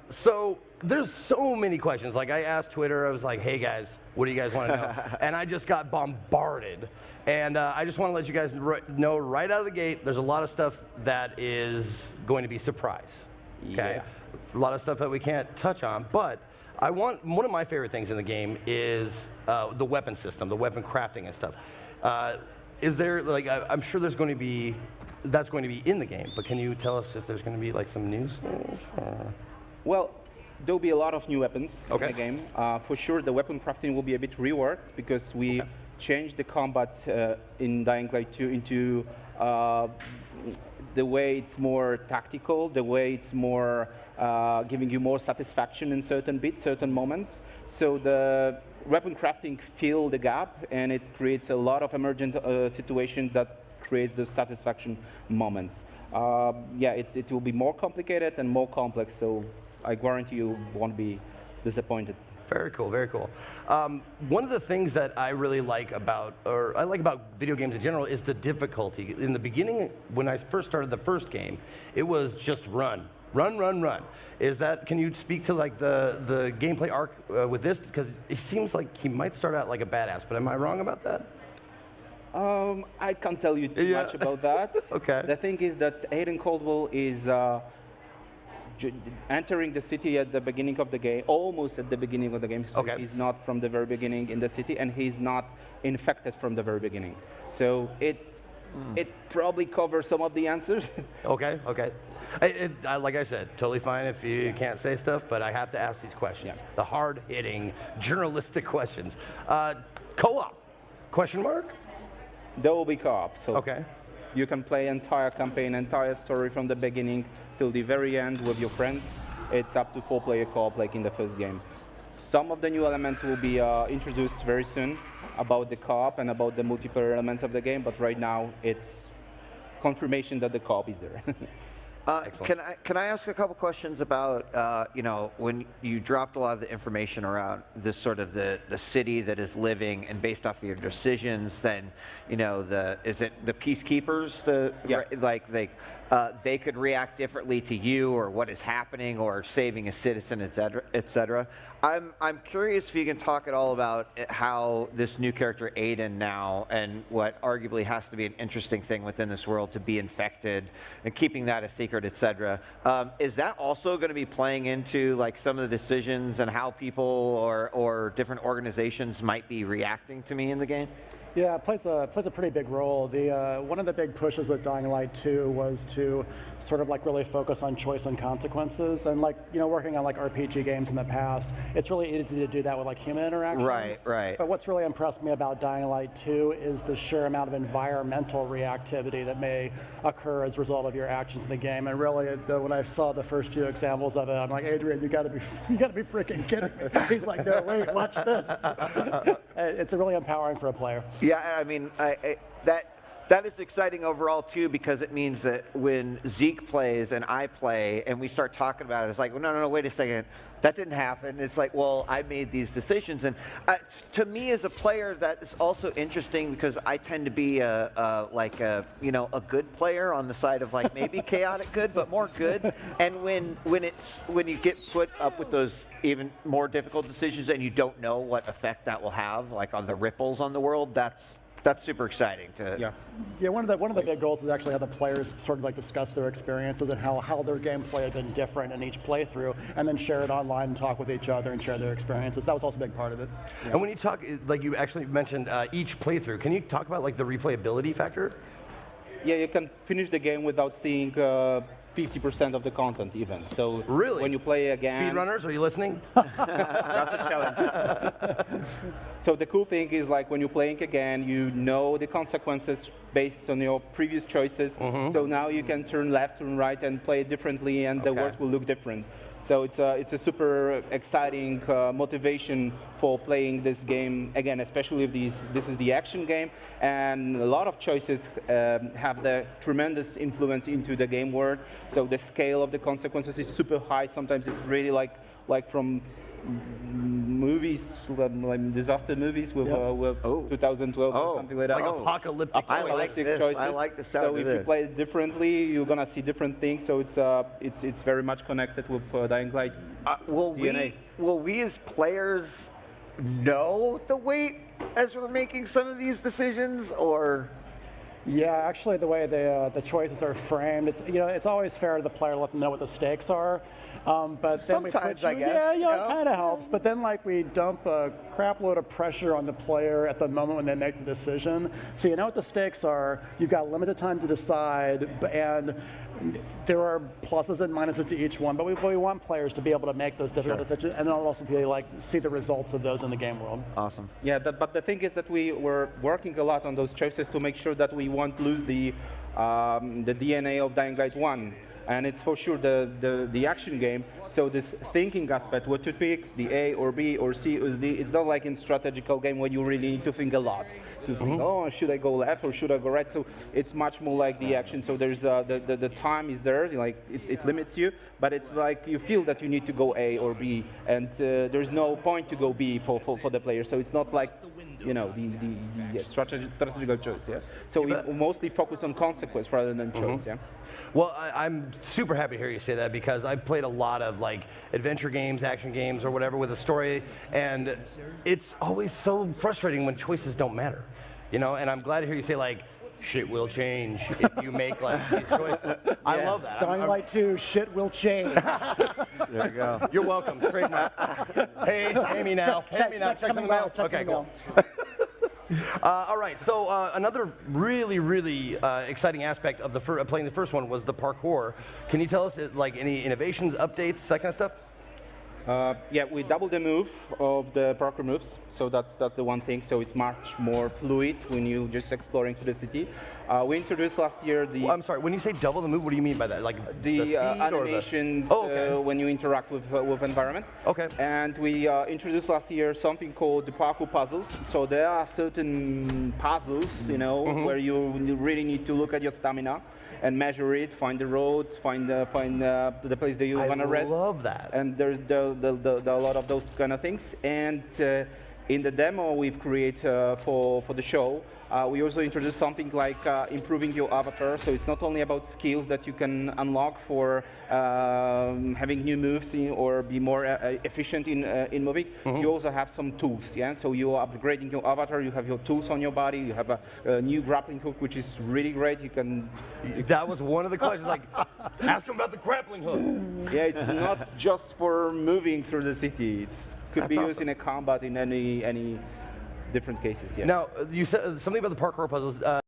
So there's so many questions. Like I asked Twitter, I was like, hey guys, what do you guys want to know? And I just got bombarded. And I just want to let you guys know right out of the gate, there's a lot of stuff that is going to be surprise. Okay? Yeah. It's a lot of stuff that we can't touch on, but one of my favorite things in the game is the weapon system, the weapon crafting and stuff. Is there, like, I'm sure there's going to be, that's going to be in the game, but can you tell us if there's going to be like some new stuff? Well, there'll be a lot of new weapons in Okay. the game. For sure, the weapon crafting will be a bit reworked because we changed the combat in Dying Light 2 into the way it's more tactical, the way it's more giving you more satisfaction in certain bits, certain moments. So the weapon crafting fills the gap, and it creates a lot of emergent situations that create those satisfaction moments. Yeah, it will be more complicated and more complex, so I guarantee you won't be disappointed. Very cool, very cool. One of the things that I really like about, or I like about video games in general, is the difficulty. In the beginning, when I first started the first game, it was just run. Run, run, run. Is that, can you speak to like the gameplay arc with this? Because it seems like he might start out like a badass, but am I wrong about that? I can't tell you too much about that. Okay. The thing is that Aiden Caldwell is entering the city at the beginning of the game, almost at the beginning of the game. So Okay. he's not from the very beginning in the city, and he's not infected from the very beginning. So it probably covers some of the answers. Okay, okay. Like I said, totally fine if you can't say stuff, but I have to ask these questions. Yeah. The hard-hitting, journalistic questions. Co-op, question mark? There will be co-op. So Okay. you can play entire campaign, entire story from the beginning till the very end with your friends. It's up to 4-player co-op like in the first game. Some of the new elements will be introduced very soon about the co-op and about the multiplayer elements of the game, but right now it's confirmation that the co-op is there. Can I ask a couple questions about, you know, when you dropped a lot of the information around this sort of the city that is living and based off of your decisions, then, you know, is it the peacekeepers, Yeah. like they could react differently to you or what is happening or saving a citizen, et cetera, et cetera. I'm curious if you can talk at all about how this new character Aiden now, and what arguably has to be an interesting thing within this world to be infected and keeping that a secret, et cetera. Is that also going to be playing into like some of the decisions and how people or different organizations might be reacting to me in the game? Yeah, it plays a pretty big role. One of the big pushes with Dying Light 2 was to sort of like really focus on choice and consequences. And like, you know, working on like RPG games in the past, it's really easy to do that with like human interactions. Right, right. But what's really impressed me about Dying Light 2 is the sheer amount of environmental reactivity that may occur as a result of your actions in the game. And really, when I saw the first few examples of it, I'm like, Adrian, you gotta be freaking kidding me. He's like, no, wait, watch this. It's really empowering for a player. Yeah, I mean, that is exciting overall too, because it means that when Zeke plays and I play and we start talking about it, it's like, well, no, wait a second, that didn't happen. It's like, well, I made these decisions, and to me as a player, that is also interesting because I tend to be a good player on the side of like maybe chaotic good, but more good. And when you get put up with those even more difficult decisions and you don't know what effect that will have, like on the ripples on the world, that's super exciting to. Yeah, one of the big goals is actually how the players sort of like discuss their experiences and how their gameplay has been different in each playthrough, and then share it online and talk with each other and share their experiences. That was also a big part of it. Yeah. And when you talk, like you actually mentioned each playthrough, can you talk about like the replayability factor? Yeah, you can finish the game without seeing 50% of the content even. So really, when you play again, speedrunners, are you listening? that's a challenge. So the cool thing is like when you're playing again, you know the consequences based on your previous choices. So now you can turn left, turn right, and play it differently, and the world will look different. So it's a super exciting motivation for playing this game again, especially if this is the action game, and a lot of choices have the tremendous influence into the game world. So the scale of the consequences is super high. Sometimes it's really like like from movies, like disaster movies with 2012 or something like that. Like apocalyptic. I like this. choices. I like the sound so of if this. you play it differently, you're gonna see different things. So it's very much connected with Dying Light. Will DNA. we as players know the weight as we're making some of these decisions, or? Yeah, actually, the way the choices are framed, it's always fair to the player to let them know what the stakes are. But then Sometimes, I guess, yeah, you know? it kind of helps. But then, like, we dump a crap load of pressure on the player at the moment when they make the decision. So you know what the stakes are. You've got limited time to decide, and there are pluses and minuses to each one. But we want players to be able to make those difficult decisions, and then also be like see the results of those in the game world. Awesome. Yeah, but the thing is that we were working a lot on those choices to make sure that we won't lose the DNA of Dying Light 1. And it's for sure the action game. So this thinking aspect, what to pick, the A or B or C or D, it's not like in strategical game where you really need to think a lot. To think, oh, should I go left or should I go right? So it's much more like the action. So there's the time is there, like it limits you, but it's like you feel that you need to go A or B, and there's no point to go B for the player. So it's not like the strategical choice. Yeah. So we mostly focus on consequence rather than choice. Yeah. Well, I'm super happy to hear you say that because I've played a lot of like adventure games, action games, or whatever with a story, and it's always so frustrating when choices don't matter, And I'm glad to hear you say like, shit will change if you make like these choices. I love that. Dying Light 2, shit will change. There you go. You're welcome. Trademark. Pay me now. Pay me now. Check in the mail. Okay, cool. All right, so another really, really exciting aspect of playing the first one was the parkour. Can you tell us like any innovations, updates, that kind of stuff? Yeah, we doubled the move of the parkour moves, so that's the one thing. So it's much more fluid when you just exploring to the city. We introduced last year the. Well, I'm sorry. When you say double the move, what do you mean by that? Like the speed animations or the... okay. when you interact with environment. Okay. And we introduced last year something called the parkour puzzles. So there are certain puzzles, where you really need to look at your stamina and measure it, find the road, find the place that you want to rest. I love that. And there's a lot of those kind of things. And in the demo we've created for the show, we also introduced something like improving your avatar. So it's not only about skills that you can unlock for having new moves or be more efficient in moving. You also have some tools. Yeah. So you are upgrading your avatar. You have your tools on your body. You have a new grappling hook, which is really great. You can. That was one of the questions. Like, ask him about the grappling hook. Yeah, it's not just for moving through the city. It could be used in a combat in any different cases. Yeah. Now, you said something about the parkour puzzles.